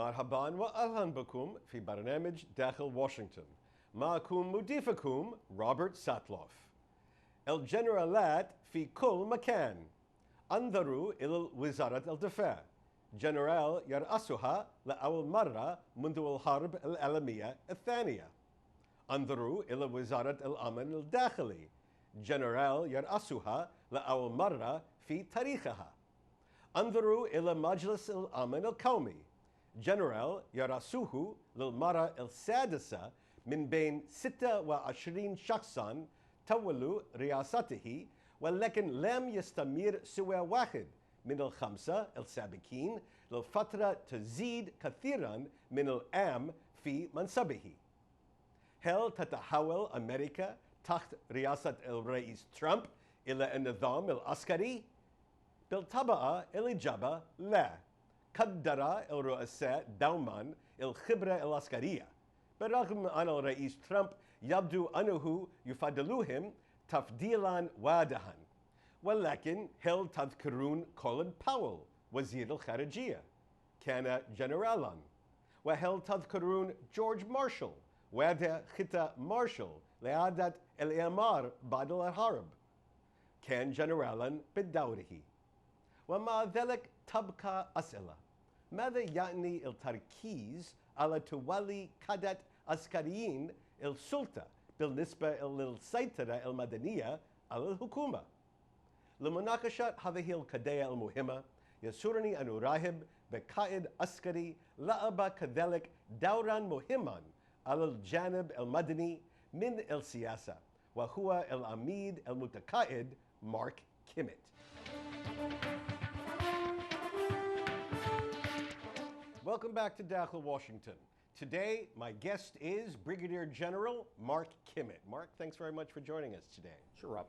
مرحبا وأهلا بكم في برنامج داخل واشنطن. معكم مضيفكم روبرت ساتلوف. الجنرالات في كل مكان. انظروا إلى وزارة الدفاع. جنرال يرأسها لأول مرة منذ الحرب العالمية الثانية. انظروا إلى وزارة الأمن الداخلي. جنرال يرأسها لأول مرة في تاريخها. انظروا إلى مجلس الأمن القومي. جنرال يرأسه للمرة السادسة من بين 26 شخصاً تولوا رئاسته، ولكن لم يستمر سوى واحد من الخمسة السابقين لفترة تزيد كثيراً من العام في منصبه. هل تتحول أمريكا تحت رئاسة الرئيس ترامب إلى النظام العسكري؟ بالطبع الإجابة لا. قدر الرؤساء دوما الخبرة العسكرية، بالرغم أن الرئيس ترامب يبدو أنه يفضلهم تفضيلا واضحا. ولكن هل تذكرون كولين باول وزير الخارجية؟ كان جنرالا. وهل تذكرون جورج مارشال وضع خطة مارشال لإعادة الإعمار بعد الحرب؟ كان جنرالا بدوره. ومع ذلك تبقى أسئلة. ماذا يعني التركيز على تولي قادة عسكريين السلطة بالنسبة للسيطرة المدنية على الحكومة؟ لمناقشة هذه القضايا المهمة يسرني أن أرحب بقائد عسكري لعب كذلك دورا مهما على الجانب المدني من السياسة، وهو العميد المتقاعد مارك كيميت. Welcome back to Dakhel, Washington. Today, my guest is Brigadier General Mark Kimmett. Mark, thanks very much for joining us today. Sure, Rob.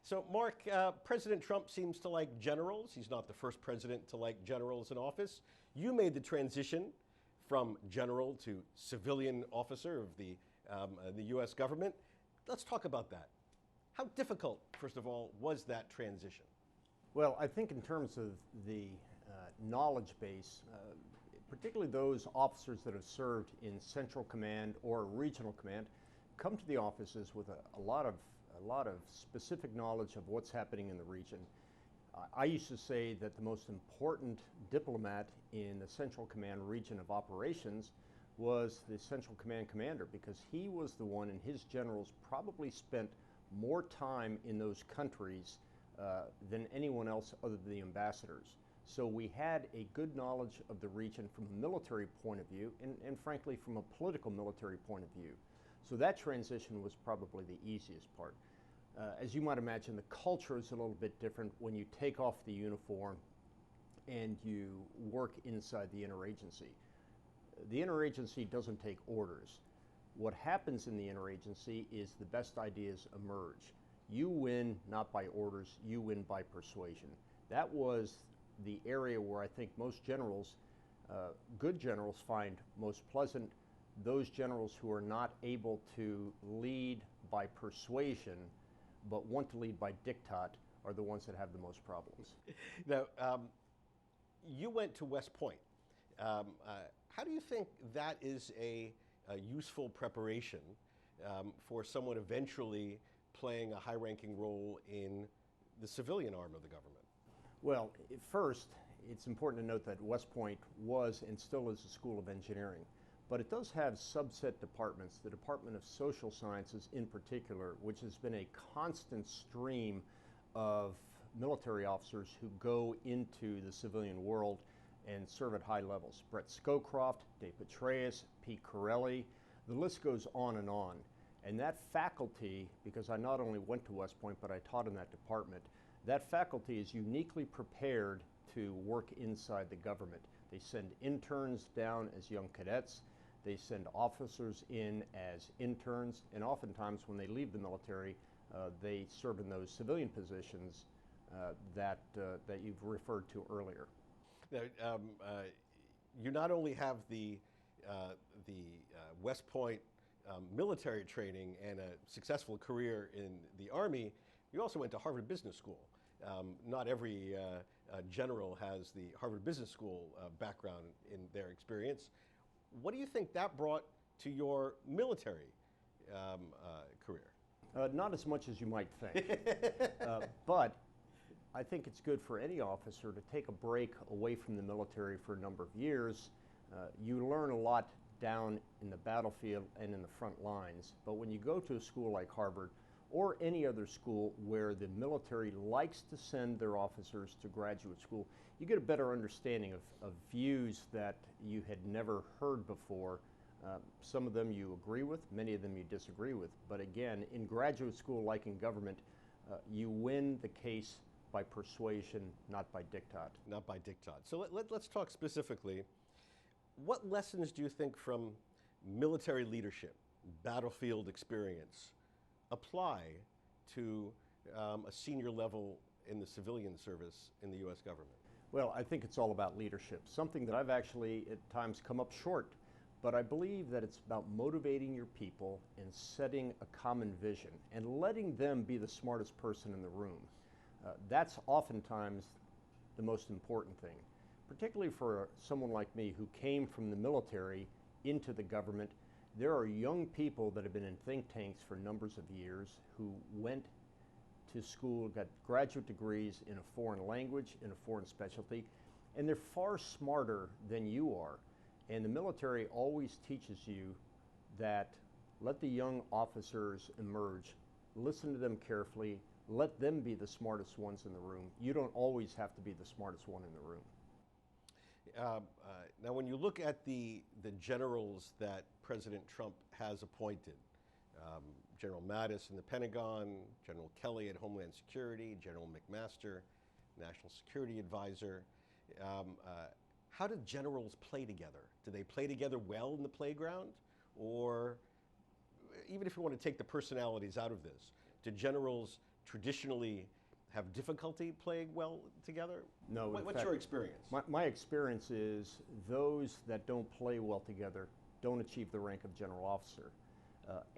So, Mark, President Trump seems to like generals. He's not the first president to like generals in office. You made the transition from general to civilian officer of the U.S. government. Let's talk about that. How difficult, first of all, was that transition? Well, I think in terms of the knowledge base, particularly those officers that have served in Central Command or Regional Command, come to the offices with a lot of specific knowledge of what's happening in the region. I used to say that the most important diplomat in the Central Command region of operations was the Central Command commander, because he was the one, and his generals probably spent more time in those countries than anyone else other than the ambassadors. So we had a good knowledge of the region from a military point of view, and frankly from a political military point of view. So that transition was probably the easiest part. As you might imagine, the culture is a little bit different when you take off the uniform and you work inside the interagency. The interagency doesn't take orders. What happens in the interagency is the best ideas emerge. You win not by orders, you win by persuasion. That was the area where I think most generals, good generals, find most pleasant. Those generals who are not able to lead by persuasion but want to lead by diktat are the ones that have the most problems. Now, you went to West Point. How do you think that is a useful preparation for someone eventually playing a high-ranking role in the civilian arm of the government? Well, first, it's important to note that West Point was and still is a school of engineering, but it does have subset departments, the Department of Social Sciences in particular, which has been a constant stream of military officers who go into the civilian world and serve at high levels. Brett Scowcroft, Dave Petraeus, Pete Corelli, the list goes on and on. And that faculty, because I not only went to West Point, but I taught in that department, that faculty is uniquely prepared to work inside the government. They send interns down as young cadets, they send officers in as interns, and oftentimes when they leave the military, they serve in those civilian positions that you've referred to earlier. Now, you not only have the West Point military training and a successful career in the Army, you also went to Harvard Business School. Not every general has the Harvard Business School background in their experience. What do you think that brought to your military career? Not as much as you might think, but I think it's good for any officer to take a break away from the military for a number of years. You learn a lot down in the battlefield and in the front lines, but when you go to a school like Harvard or any other school where the military likes to send their officers to graduate school, you get a better understanding of views that you had never heard before. Some of them you agree with, many of them you disagree with, but again, in graduate school like in government, you win the case by persuasion, not by diktat. Not by diktat. So let's talk specifically. What lessons do you think from military leadership, battlefield experience, apply to a senior level in the civilian service in the U.S. government? Well, I think it's all about leadership, something that I've actually at times come up short, but I believe that it's about motivating your people and setting a common vision and letting them be the smartest person in the room. That's oftentimes the most important thing, particularly for someone like me who came from the military into the government. There are young people that have been in think tanks for numbers of years who went to school, got graduate degrees in a foreign language, in a foreign specialty, and they're far smarter than you are. And the military always teaches you that let the young officers emerge, listen to them carefully, let them be the smartest ones in the room. You don't always have to be the smartest one in the room. Now, when you look at the generals that President Trump has appointed, General Mattis in the Pentagon, General Kelly at Homeland Security, General McMaster, National Security Advisor, how do generals play together? Do they play together well in the playground? Or even if you want to take the personalities out of this, do generals traditionally have difficulty playing well together? No. What's your experience? My experience is those that don't play well together don't achieve the rank of general officer.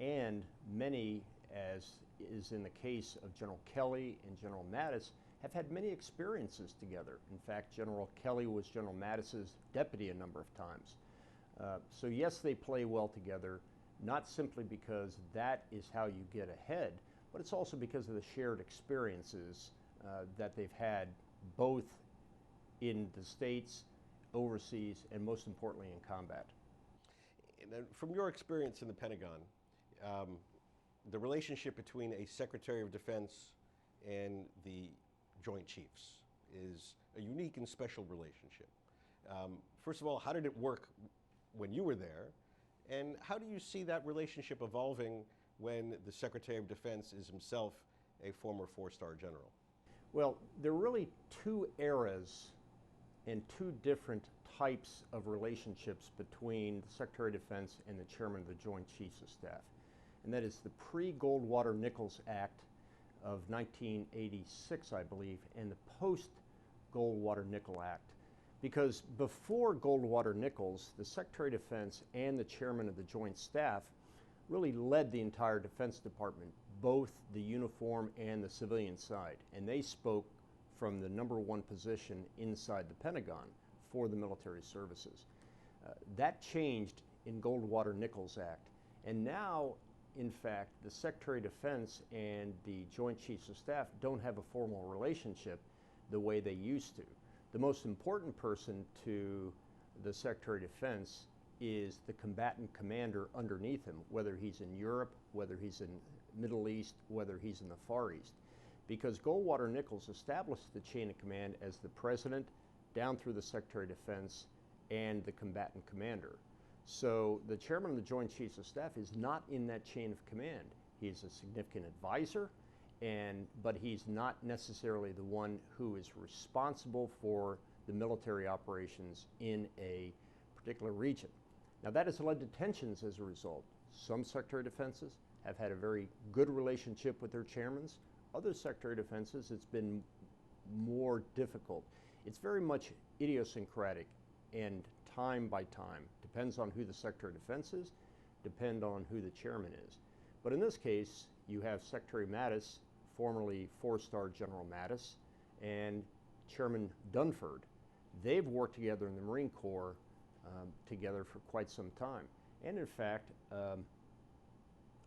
And many, as is in the case of General Kelly and General Mattis, have had many experiences together. In fact, General Kelly was General Mattis's deputy a number of times. So yes, they play well together, not simply because that is how you get ahead, but it's also because of the shared experiences that they've had both in the States, overseas, and most importantly in combat. And from your experience in the Pentagon, the relationship between a Secretary of Defense and the Joint Chiefs is a unique and special relationship. First of all, how did it work when you were there? And how do you see that relationship evolving when the Secretary of Defense is himself a former four-star general? Well, there are really two eras and two different types of relationships between the Secretary of Defense and the Chairman of the Joint Chiefs of Staff. And that is the pre-Goldwater-Nichols Act of 1986, I believe, and the post-Goldwater-Nichols Act. Because before Goldwater-Nichols, the Secretary of Defense and the Chairman of the Joint Staff really led the entire Defense Department, both the uniform and the civilian side. And they spoke from the #1 position inside the Pentagon for the military services. That changed in Goldwater-Nichols Act. And now, in fact, the Secretary of Defense and the Joint Chiefs of Staff don't have a formal relationship the way they used to. The most important person to the Secretary of Defense is the combatant commander underneath him, whether he's in Europe, whether he's in Middle East, whether he's in the Far East. Because Goldwater-Nichols established the chain of command as the President, down through the Secretary of Defense, and the combatant commander. So the Chairman of the Joint Chiefs of Staff is not in that chain of command. He's a significant advisor, but he's not necessarily the one who is responsible for the military operations in a particular region. Now that has led to tensions as a result. Some Secretary of Defenses have had a very good relationship with their chairmans. Other Secretary of Defenses, it's been more difficult. It's very much idiosyncratic and time by time. Depends on who the Secretary of Defense is, depend on who the chairman is. But in this case, you have Secretary Mattis, formerly four-star General Mattis, and Chairman Dunford, they've worked together in the Marine Corps together for quite some time. And in fact,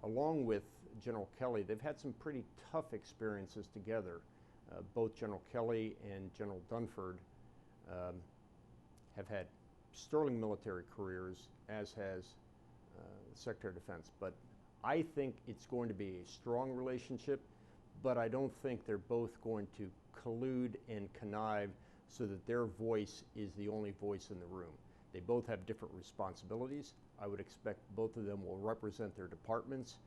along with General Kelly, they've had some pretty tough experiences together. Both General Kelly and General Dunford have had sterling military careers, as has the Secretary of Defense. But I think it's going to be a strong relationship, but I don't think they're both going to collude and connive so that their voice is the only voice in the room. They both have different responsibilities. I would expect both of them will represent their departments.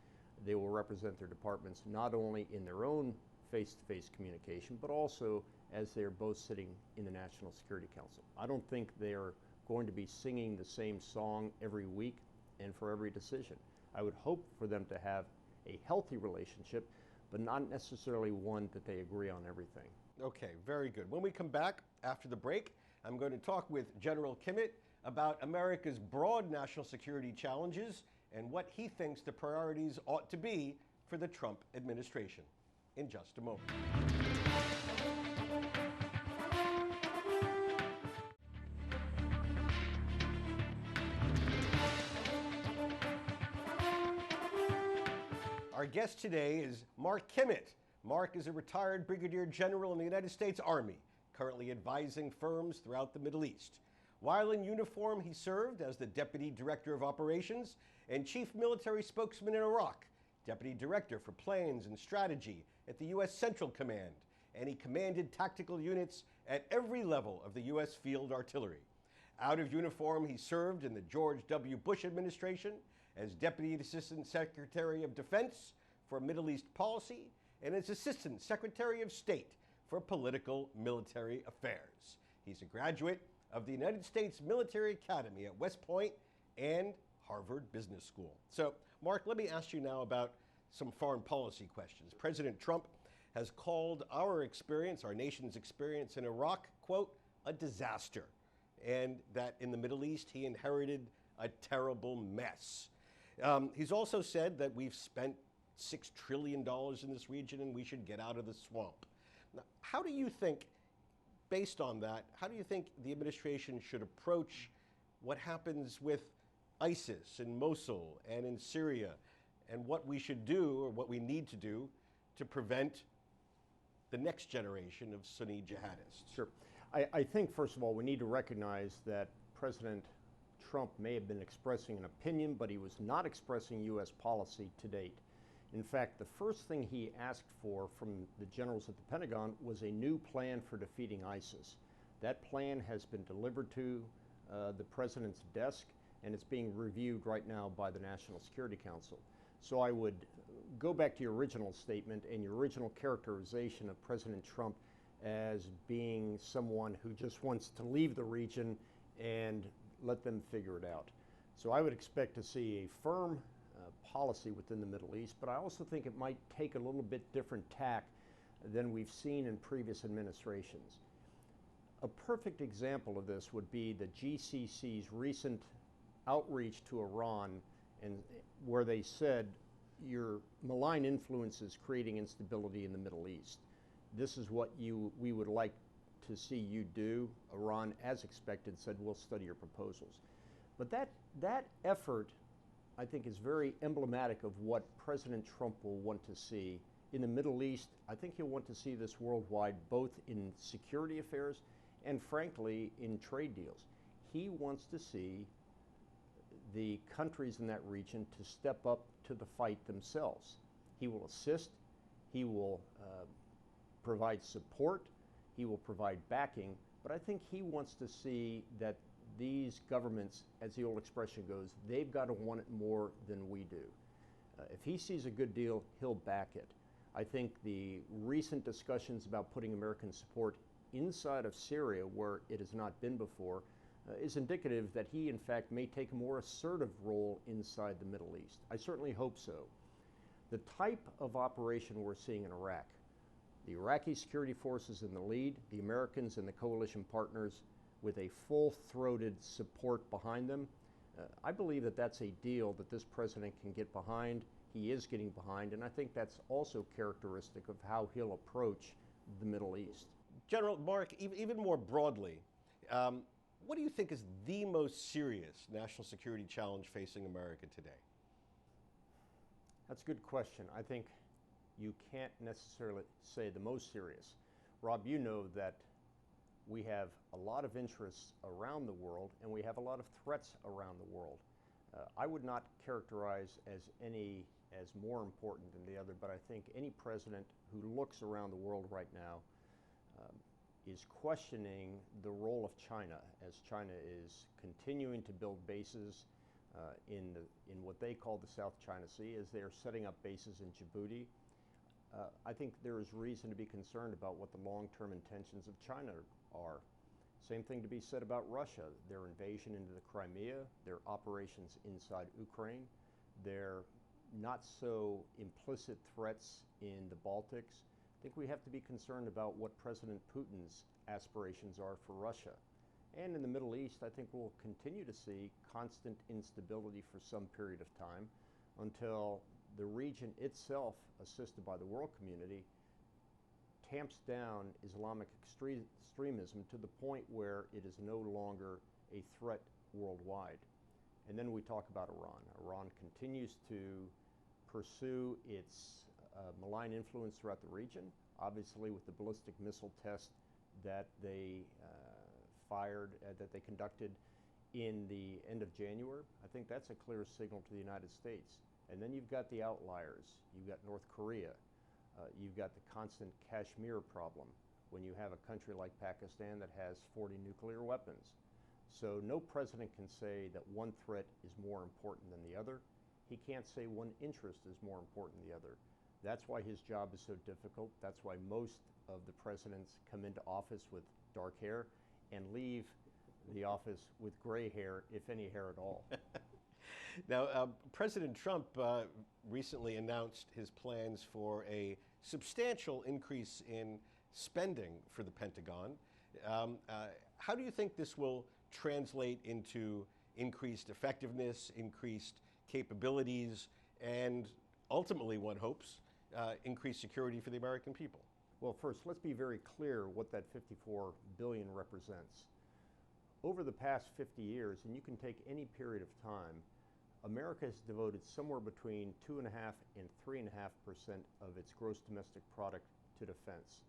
They will represent their departments not only in their own face-to-face communication, but also as they're both sitting in the National Security Council. I don't think they're going to be singing the same song every week and for every decision. I would hope for them to have a healthy relationship, but not necessarily one that they agree on everything. Okay, very good. When we come back after the break, I'm going to talk with General Kimmett about America's broad national security challenges and what he thinks the priorities ought to be for the Trump administration. In just a moment. Our guest today is Mark Kimmett. Mark is a retired brigadier general in the United States Army, currently advising firms throughout the Middle East. While in uniform, he served as the Deputy Director of Operations and Chief Military Spokesman in Iraq, Deputy Director for Plans and Strategy at the U.S. Central Command, and he commanded tactical units at every level of the U.S. Field Artillery. Out of uniform, he served in the George W. Bush administration as Deputy Assistant Secretary of Defense for Middle East Policy and as Assistant Secretary of State for Political Military Affairs. He's a graduate of the United States Military Academy at West Point and Harvard Business School. So, Mark, let me ask you now about some foreign policy questions. President Trump has called our experience, our nation's experience in Iraq, quote, a disaster, and that in the Middle East he inherited a terrible mess. He's also said that we've spent $6 trillion in this region and we should get out of the swamp. Now, how do you think, based on that, how do you think the administration should approach what happens with ISIS in Mosul and in Syria, and what we should do or what we need to do to prevent the next generation of Sunni jihadists? Sure. I think, first of all, we need to recognize that President Trump may have been expressing an opinion, but he was not expressing U.S. policy to date. In fact, the first thing he asked for from the generals at the Pentagon was a new plan for defeating ISIS. That plan has been delivered to the president's desk, and it's being reviewed right now by the National Security Council. So I would go back to your original statement and your original characterization of President Trump as being someone who just wants to leave the region and let them figure it out. So I would expect to see a firm policy within the Middle East, but I also think it might take a little bit different tack than we've seen in previous administrations. A perfect example of this would be the GCC's recent outreach to Iran, and where they said your malign influence is creating instability in the Middle East. This is what we would like to see you do. Iran, as expected, said we'll study your proposals. But that effort, I think, is very emblematic of what President Trump will want to see in the Middle East. I think he'll want to see this worldwide, both in security affairs and, frankly, in trade deals. He wants to see the countries in that region to step up to the fight themselves. He will assist, he will provide support, he will provide backing, but I think he wants to see that these governments, as the old expression goes, they've got to want it more than we do. If he sees a good deal, he'll back it. I think the recent discussions about putting American support inside of Syria, where it has not been before, is indicative that he, in fact, may take a more assertive role inside the Middle East. I certainly hope so. The type of operation we're seeing in Iraq, the Iraqi security forces in the lead, the Americans and the coalition partners with a full-throated support behind them, I believe that that's a deal that this president can get behind. He is getting behind, and I think that's also characteristic of how he'll approach the Middle East. General Mark, even more broadly, what do you think is the most serious national security challenge facing America today? That's a good question. I think you can't necessarily say the most serious. Rob, you know that we have a lot of interests around the world and we have a lot of threats around the world. I would not characterize as any as more important than the other, but I think any president who looks around the world right now is questioning the role of China, as China is continuing to build bases in what they call the South China Sea, as they are setting up bases in Djibouti. I think there is reason to be concerned about what the long-term intentions of China are. Same thing to be said about Russia, their invasion into the Crimea, their operations inside Ukraine, their not so implicit threats in the Baltics. I think we have to be concerned about what President Putin's aspirations are for Russia. And in the Middle East, I think we'll continue to see constant instability for some period of time until the region itself, assisted by the world community, tamps down Islamic extremism to the point where it is no longer a threat worldwide. And then we talk about Iran. Iran continues to pursue its malign influence throughout the region, obviously with the ballistic missile test that they that they conducted in the end of January. I think that's a clear signal to the United States. And then you've got the outliers. You've got North Korea. You've got the constant Kashmir problem when you have a country like Pakistan that has 40 nuclear weapons. So no president can say that one threat is more important than the other. He can't say one interest is more important than the other. That's why his job is so difficult. That's why most of the presidents come into office with dark hair and leave the office with gray hair, if any hair at all. Now, President Trump recently announced his plans for a substantial increase in spending for the Pentagon. How do you think this will translate into increased effectiveness, increased capabilities, and ultimately, one hopes, increased security for the American people? Well, first, let's be very clear what that $54 billion represents. Over the past 50 years, and you can take any period of time, America has devoted somewhere between 2.5% and 3.5% of its gross domestic product to defense.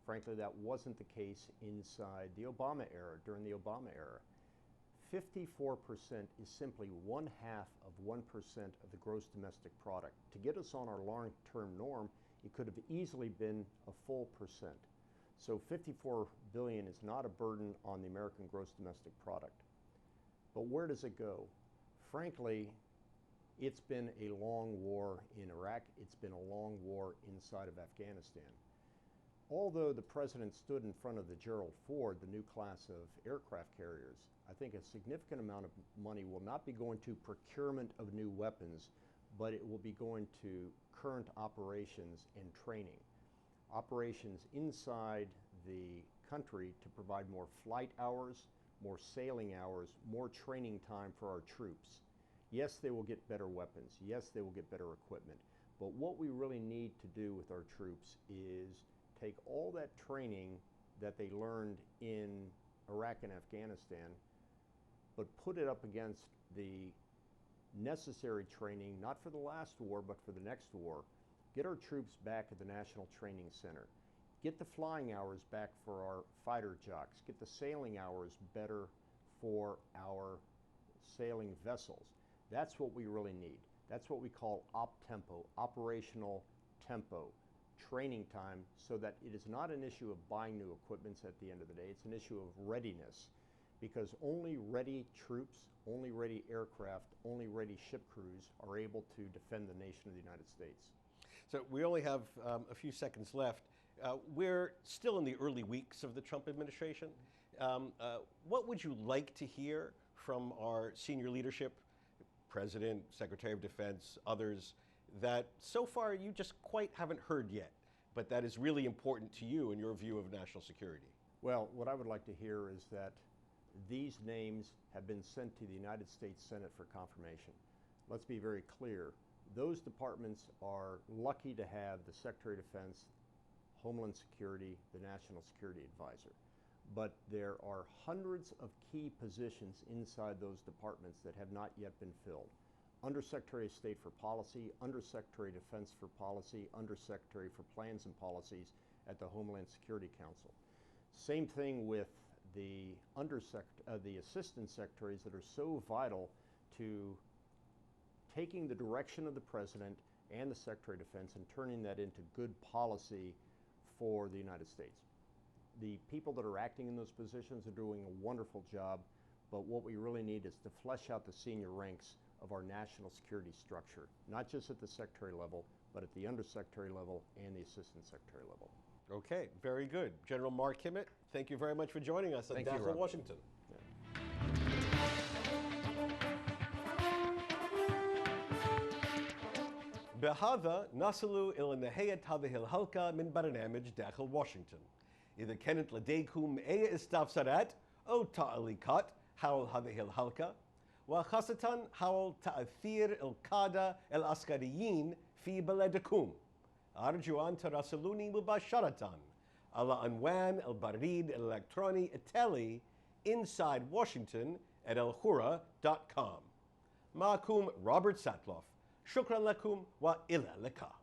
Frankly, that wasn't the case inside the Obama era, during the Obama era. 54% is simply 1/2 of 1% of the gross domestic product. To get us on our long-term norm, it could have easily been a full percent. So $54 billion is not a burden on the American gross domestic product. But where does it go? Frankly, it's been a long war in Iraq. It's been a long war inside of Afghanistan. Although the president stood in front of the Gerald Ford, the new class of aircraft carriers, I think a significant amount of money will not be going to procurement of new weapons, but it will be going to current operations and training. Operations inside the country to provide more flight hours, more sailing hours, more training time for our troops. Yes, they will get better weapons. Yes, they will get better equipment. But what we really need to do with our troops is take all that training that they learned in Iraq and Afghanistan, but put it up against the necessary training, not for the last war, but for the next war. Get our troops back at the National Training Center. Get the flying hours back for our fighter jocks. Get the sailing hours better for our sailing vessels. That's what we really need. That's what we call op-tempo, operational tempo, training time, so that it is not an issue of buying new equipments at the end of the day. It's an issue of readiness, because only ready troops, only ready aircraft, only ready ship crews are able to defend the nation of the United States. So we only have a few seconds left. We're still in the early weeks of the Trump administration. What would you like to hear from our senior leadership, President, Secretary of Defense, others, that so far you just quite haven't heard yet, but that is really important to you in your view of national security? Well, what I would like to hear is that these names have been sent to the United States Senate for confirmation. Let's be very clear. Those departments are lucky to have the Secretary of Defense Homeland Security, the National Security Advisor. But there are hundreds of key positions inside those departments that have not yet been filled. Undersecretary of State for Policy, Undersecretary of Defense for Policy, Undersecretary for Plans and Policies at the Homeland Security Council. Same thing with the assistant secretaries that are so vital to taking the direction of the President and the Secretary of Defense and turning that into good policy for the United States. The people that are acting in those positions are doing a wonderful job, but what we really need is to flesh out the senior ranks of our national security structure, not just at the Secretary level, but at the Undersecretary level and the Assistant Secretary level. Okay, very good. General Mark Kimmett, thank you very much for joining us at Dakhel, Washington. بهذا نصل إلى نهاية هذه الحلقة من برنامج داخل واشنطن. إذا كانت لديكم أي استفسارات أو تعليقات حول هذه الحلقة وخاصة حول تأثير القادة العسكريين في بلدكم، أرجو أن تراسلوني مباشرة على عنوان البريد الإلكتروني التالي insidewashington@alhura.com. معكم روبرت ساتلوف. شكرا لكم وإلى اللقاء.